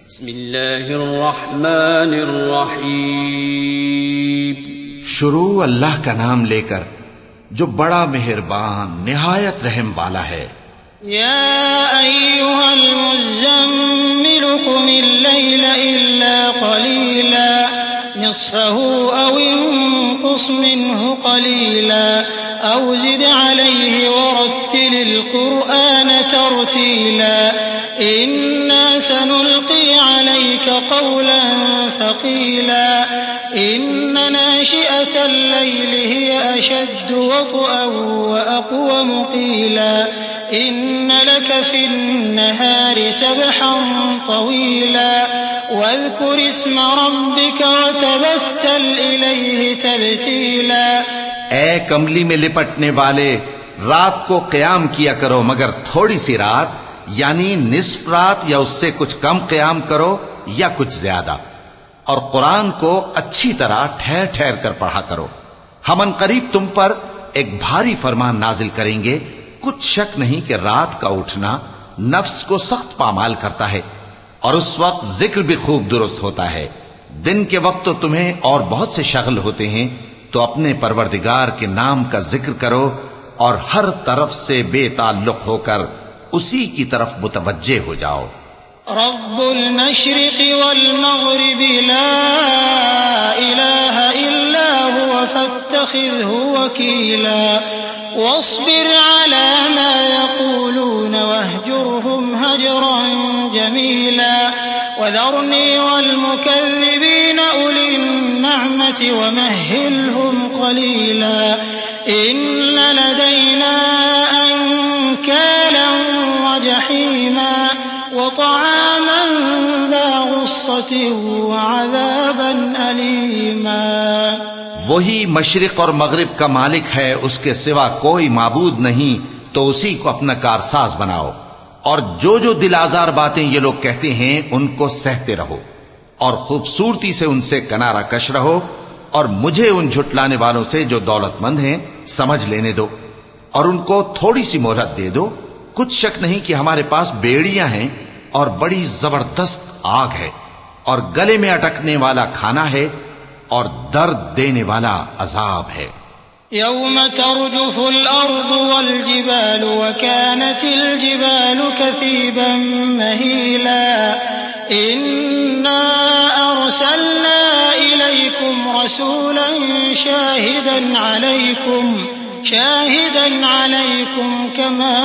بسم اللہ الرحمن الرحیم. شروع اللہ کا نام لے کر جو بڑا مہربان نہایت رحم والا ہے. یا ایھا المزمل قم اللیل الا قلیلا نصفه او انقص منه قلیلا او زد علیہ ورتل القرآن ترتیلا انا سنلقی علیک قولا ثقیلا ان ناشئة الليل هي اشد وطئا واقوم قیلا ان لك في النهار سبحا طويلا واذكر اسم ربك وتبتل اليه تبتیلا. اے کملی میں لپٹنے والے، رات کو قیام کیا کرو مگر تھوڑی سی رات، یعنی نصف رات یا اس سے کچھ کم قیام کرو یا کچھ زیادہ، اور قرآن کو اچھی طرح ٹھہر ٹھہر کر پڑھا کرو. ہم ان قریب تم پر ایک بھاری فرمان نازل کریں گے. کچھ شک نہیں کہ رات کا اٹھنا نفس کو سخت پامال کرتا ہے، اور اس وقت ذکر بھی خوب درست ہوتا ہے. دن کے وقت تو تمہیں اور بہت سے شغل ہوتے ہیں، تو اپنے پروردگار کے نام کا ذکر کرو اور ہر طرف سے بے تعلق ہو کر اسی کی طرف متوجہ ہو جاؤ. رب المشرق والمغرب لا الہ الا هو فاتخذه وکیلا واصبر على ما يقولون واهجرهم هجرا جميلا وذرني والمكذبين أولي النعمة ومهلهم قليلا إن لدينا أنكالا وجحيما وطعاما ذا غصة وعذابا أليما. وہی مشرق اور مغرب کا مالک ہے، اس کے سوا کوئی معبود نہیں، تو اسی کو اپنا کارساز بناؤ. اور جو دل آزار باتیں یہ لوگ کہتے ہیں ان کو سہتے رہو، اور خوبصورتی سے ان سے کنارہ کش رہو، اور مجھے ان جھٹلانے والوں سے جو دولت مند ہیں سمجھ لینے دو، اور ان کو تھوڑی سی مہلت دے دو. کچھ شک نہیں کہ ہمارے پاس بیڑیاں ہیں اور بڑی زبردست آگ ہے، اور گلے میں اٹکنے والا کھانا ہے، اور درد دینے والا عذاب ہے. يوم ترجف الأرض والجبال وكانت الجبال كثيبا مهيلا إنا أرسلنا إليكم رسولا شاهدا عليكم كما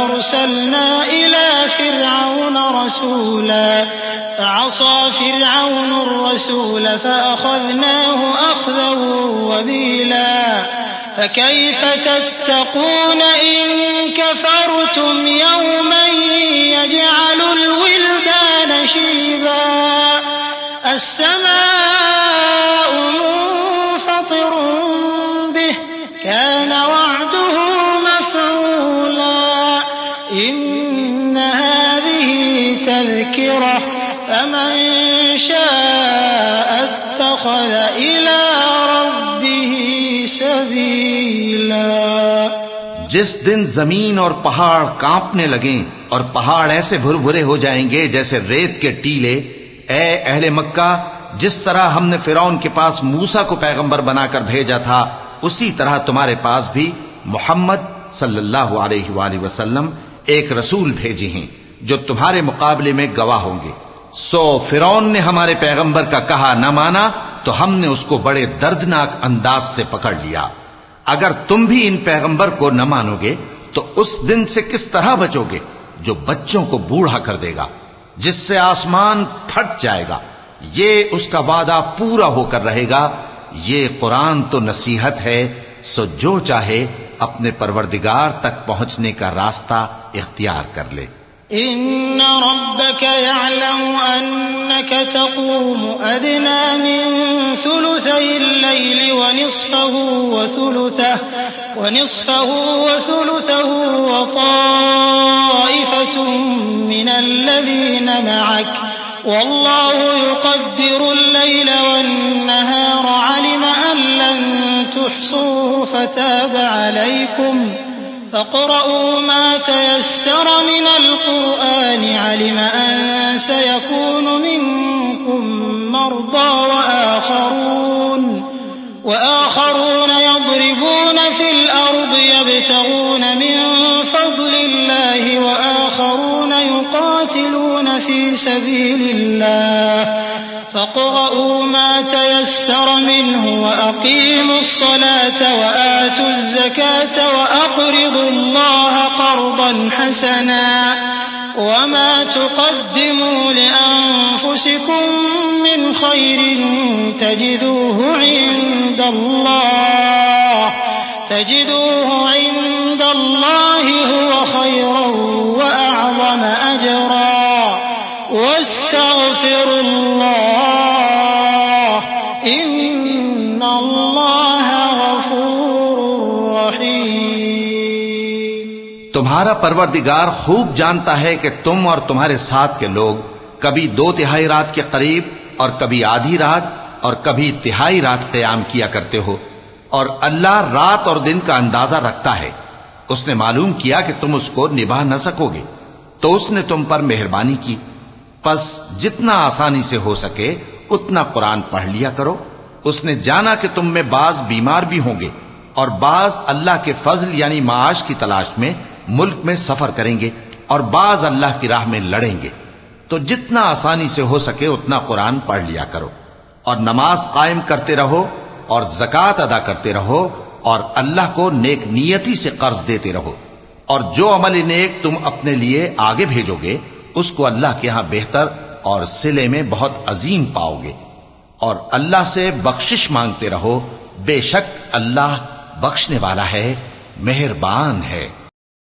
أرسلنا إلى فرعون رسولا فعصى فرعون الرسول فأخذناه أخذا وبيلا فكيف تتقون إن كفرتم يوما يجعل الولدان شيبا السماء منفطر به كان وعده مفعولا إن هذه تذكرة فمن شاء اتخذ إلى ربه سبيلا. جس دن زمین اور پہاڑ کانپنے لگیں اور پہاڑ ایسے بھر بھرے ہو جائیں گے جیسے ریت کے ٹیلے، اے اہل مکہ، جس طرح ہم نے فرعون کے پاس موسیٰ کو پیغمبر بنا کر بھیجا تھا، اسی طرح تمہارے پاس بھی محمد صلی اللہ علیہ وآلہ وسلم ایک رسول بھیجے ہیں جو تمہارے مقابلے میں گواہ ہوں گے. سو فرعون نے ہمارے پیغمبر کا کہا نہ مانا تو ہم نے اس کو بڑے دردناک انداز سے پکڑ لیا. اگر تم بھی ان پیغمبر کو نہ مانو گے تو اس دن سے کس طرح بچو گے جو بچوں کو بوڑھا کر دے گا، جس سے آسمان پھٹ جائے گا. یہ اس کا وعدہ پورا ہو کر رہے گا. یہ قرآن تو نصیحت ہے، سو جو چاہے اپنے پروردگار تک پہنچنے کا راستہ اختیار کر لے. إن ربك يعلم أنك تقوم أدنى من ثلثي الليل ونصفه وثلثه وطائفة من الذين معك والله يقدر الليل والنهار علم أن لن تحصوه فاقرؤوا ما تيسر من القرآن علم أن سيكون منكم مرضى وآخرون يضربون في الأرض يبتغون من فضل الله وآخرون يقاتلون في سبيل الله فاقرؤوا ما تيسر منه وأقيموا الصلاة وآتوا الزكاة وأقرضوا الله قرضا حسنا وما تقدموا لأنفسكم من خير تجدوه عند الله هو خيرا وأعظم أجرا واستغفروا الله إن الله غفور رحيم. تمہارا پروردگار خوب جانتا ہے کہ تم اور تمہارے ساتھ کے لوگ کبھی 2/3 رات کے قریب اور کبھی آدھی رات اور کبھی تہائی رات قیام کیا کرتے ہو، اور اللہ رات اور دن کا اندازہ رکھتا ہے. اس نے معلوم کیا کہ تم اس کو نبھا نہ سکو گے تو اس نے تم پر مہربانی کی، پس جتنا آسانی سے ہو سکے اتنا قرآن پڑھ لیا کرو. اس نے جانا کہ تم میں بعض بیمار بھی ہوں گے اور بعض اللہ کے فضل یعنی معاش کی تلاش میں ملک میں سفر کریں گے اور بعض اللہ کی راہ میں لڑیں گے، تو جتنا آسانی سے ہو سکے اتنا قرآن پڑھ لیا کرو، اور نماز قائم کرتے رہو اور زکوٰۃ ادا کرتے رہو اور اللہ کو نیک نیتی سے قرض دیتے رہو، اور جو عمل نیک تم اپنے لیے آگے بھیجو گے اس کو اللہ کے ہاں بہتر اور صلے میں بہت عظیم پاؤ گے. اور اللہ سے بخشش مانگتے رہو، بے شک اللہ بخشنے والا ہے، مہربان ہے.